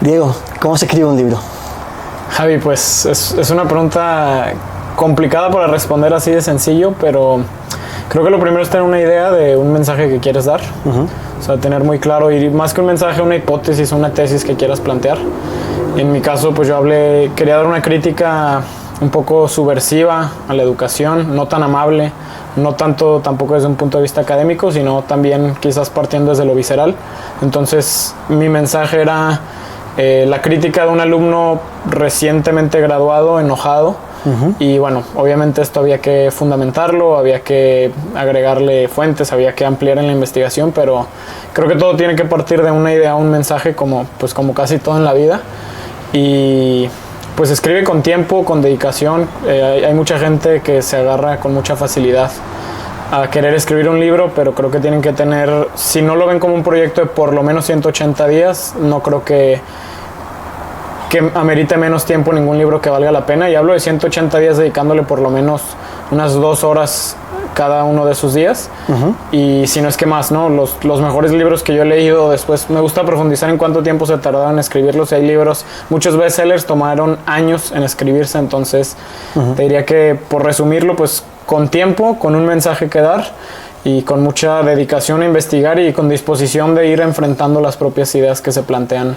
Diego, ¿cómo se escribe un libro? Javi, pues es una pregunta complicada para responder así de sencillo, pero creo que lo primero es tener una idea de un mensaje que quieres dar. O sea, tener muy claro, y más que un mensaje, una hipótesis, una tesis que quieras plantear. En mi caso, pues quería dar una crítica un poco subversiva a la educación, no tan amable, no tanto tampoco desde un punto de vista académico, sino también quizás partiendo desde lo visceral. Entonces, mi mensaje era la crítica de un alumno recientemente graduado, enojado. Y bueno, obviamente esto había que fundamentarlo, había que agregarle fuentes, había que ampliar en la investigación, pero creo que todo tiene que partir de una idea, un mensaje, como casi todo en la vida. Y pues escribe con tiempo, con dedicación. Hay mucha gente que se agarra con mucha facilidad a querer escribir un libro, pero creo que tienen que tener, si no lo ven como un proyecto de por lo menos 180 días, no creo que amerite menos tiempo ningún libro que valga la pena. Y hablo de 180 días dedicándole por lo menos unas 2 horas cada uno de sus días. Y si no es que más, ¿no? Los mejores libros que yo he leído, después me gusta profundizar en cuánto tiempo se tardaron en escribirlos. Y hay libros, muchos bestsellers tomaron años en escribirse. Entonces te diría que, por resumirlo, pues con tiempo, con un mensaje que dar y con mucha dedicación a investigar y con disposición de ir enfrentando las propias ideas que se plantean.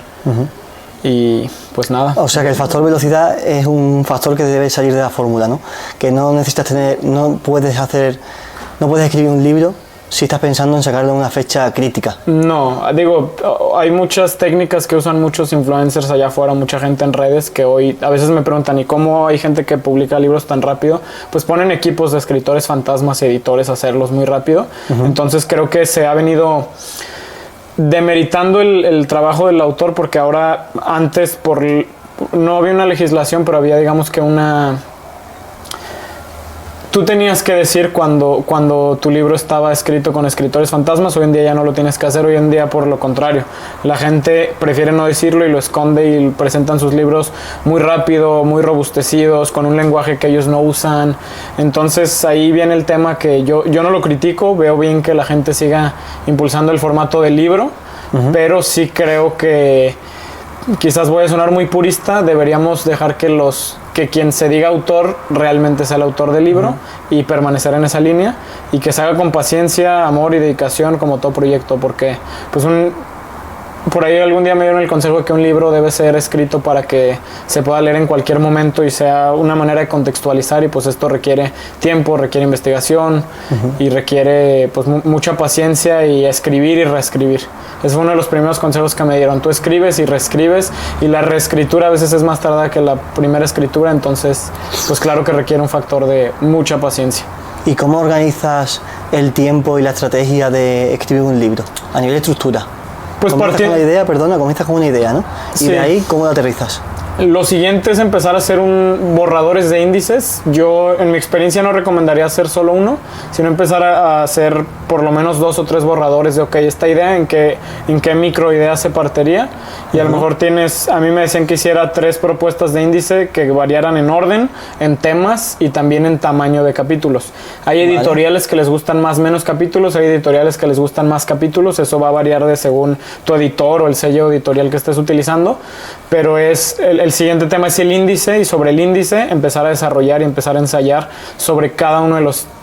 Y pues nada. O sea que el factor velocidad es un factor que debe salir de la fórmula, ¿no? Que no necesitas no puedes escribir un libro si estás pensando en sacarlo en una fecha crítica. No, digo, hay muchas técnicas que usan muchos influencers allá afuera, mucha gente en redes que hoy a veces me preguntan, ¿y cómo hay gente que publica libros tan rápido? Pues ponen equipos de escritores fantasmas y editores a hacerlos muy rápido. Entonces creo que se ha venido demeritando el trabajo del autor, porque ahora, antes no había una legislación, pero había, digamos que tú tenías que decir cuando tu libro estaba escrito con escritores fantasmas. Hoy en día ya no lo tienes que hacer. Hoy en día, por lo contrario, la gente prefiere no decirlo y lo esconde, y presentan sus libros muy rápido, muy robustecidos, con un lenguaje que ellos no usan. Entonces ahí viene el tema, que yo no lo critico. Veo bien que la gente siga impulsando el formato del libro, pero sí creo que, quizás voy a sonar muy purista, deberíamos dejar que quien se diga autor realmente sea el autor del libro, y permanecer en esa línea, y que se haga con paciencia, amor y dedicación, como todo proyecto, porque pues por ahí algún día me dieron el consejo de que un libro debe ser escrito para que se pueda leer en cualquier momento y sea una manera de contextualizar, y pues esto requiere tiempo, requiere investigación y requiere pues mucha paciencia, y escribir y reescribir. Ese fue uno de los primeros consejos que me dieron. Tú escribes y reescribes, y la reescritura a veces es más tardada que la primera escritura. Entonces pues claro que requiere un factor de mucha paciencia. ¿Y cómo organizas el tiempo y la estrategia de escribir un libro a nivel de estructura? Pues comienzas con una idea, ¿no? Y de ahí, ¿cómo la aterrizas? Lo siguiente es empezar a hacer borradores de índices. Yo, en mi experiencia, no recomendaría hacer solo uno, sino empezar a hacer por lo menos 2 o 3 borradores de, ok, esta idea, ¿en qué microidea se partiría? Y a lo mejor a mí me decían que hiciera 3 propuestas de índice que variaran en orden, en temas y también en tamaño de capítulos. Hay editoriales que les gustan menos capítulos, hay editoriales que les gustan más capítulos. Eso va a variar según tu editor o el sello editorial que estés utilizando, pero el siguiente tema es el índice, y sobre el índice empezar a desarrollar y empezar a ensayar sobre cada uno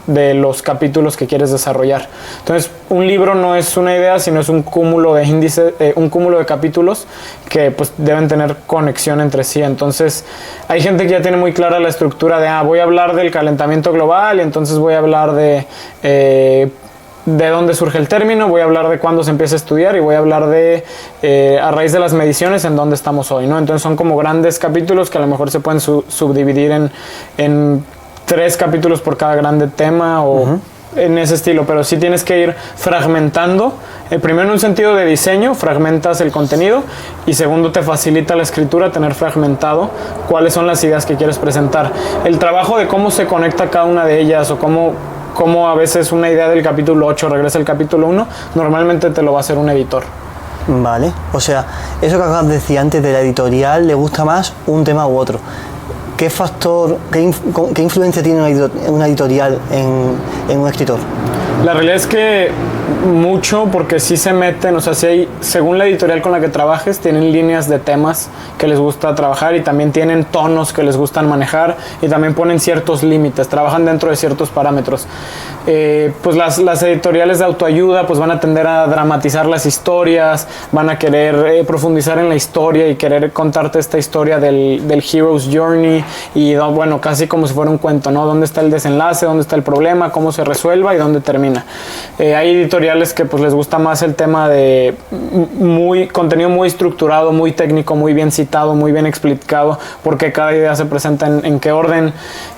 de los capítulos que quieres desarrollar. Entonces, un libro no es una idea, sino es un cúmulo de índices, un cúmulo de capítulos que pues deben tener conexión entre sí. Entonces, hay gente que ya tiene muy clara la estructura de, voy a hablar del calentamiento global, y entonces voy a hablar de dónde surge el término, voy a hablar de cuándo se empieza a estudiar, y voy a hablar a raíz de las mediciones, en dónde estamos hoy, ¿no? Entonces son como grandes capítulos que a lo mejor se pueden subdividir en 3 capítulos por cada grande tema, o en ese estilo, pero sí tienes que ir fragmentando. Primero, en un sentido de diseño, fragmentas el contenido, y segundo, te facilita la escritura tener fragmentado cuáles son las ideas que quieres presentar. El trabajo de cómo se conecta cada una de ellas, o cómo a veces una idea del capítulo 8 regresa al capítulo 1, normalmente te lo va a hacer un editor. Vale, o sea, eso que acabas de decir antes de la editorial, le gusta más un tema u otro. ¿Qué factor, qué influencia tiene una editorial en un escritor? La realidad es que mucho, porque sí se meten, o sea, sí hay, según la editorial con la que trabajes, tienen líneas de temas que les gusta trabajar y también tienen tonos que les gustan manejar y también ponen ciertos límites, trabajan dentro de ciertos parámetros. Pues las editoriales de autoayuda pues van a tender a dramatizar las historias, van a querer profundizar en la historia y querer contarte esta historia del Hero's Journey y bueno, casi como si fuera un cuento, ¿no? ¿Dónde está el desenlace? ¿Dónde está el problema? ¿Cómo se resuelva? ¿Y dónde termina? Hay editoriales que pues les gusta más el tema de contenido muy estructurado, muy técnico, muy bien citado, muy bien explicado, porque cada idea se presenta en qué orden.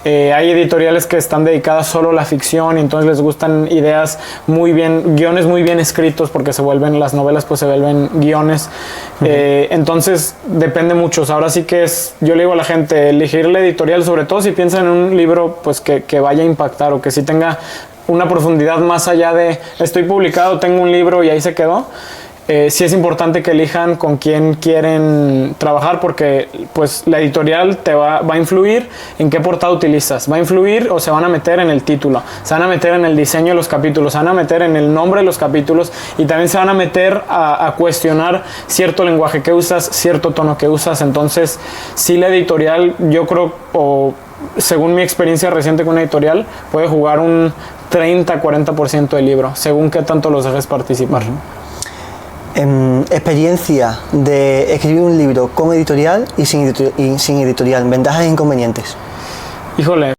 Hay editoriales que están dedicadas solo a la ficción y entonces les gustan ideas muy bien, guiones muy bien escritos, porque las novelas pues se vuelven guiones. Entonces depende mucho. O sea, ahora sí que yo le digo a la gente, elegir la editorial, sobre todo si piensan en un libro pues que vaya a impactar o que sí tenga una profundidad más allá de estoy publicado, tengo un libro y ahí se quedó. Sí es importante que elijan con quién quieren trabajar, porque pues la editorial te va a influir en qué portada utilizas, va a influir o se van a meter en el título, se van a meter en el diseño de los capítulos, se van a meter en el nombre de los capítulos y también se van a meter a cuestionar cierto lenguaje que usas, cierto tono que usas. Entonces sí, la editorial, yo creo, o según mi experiencia reciente con una editorial, puede jugar un 30-40% del libro, según qué tanto los dejes participar. Experiencia de escribir un libro con editorial y sin editorial, ventajas e inconvenientes. Híjole,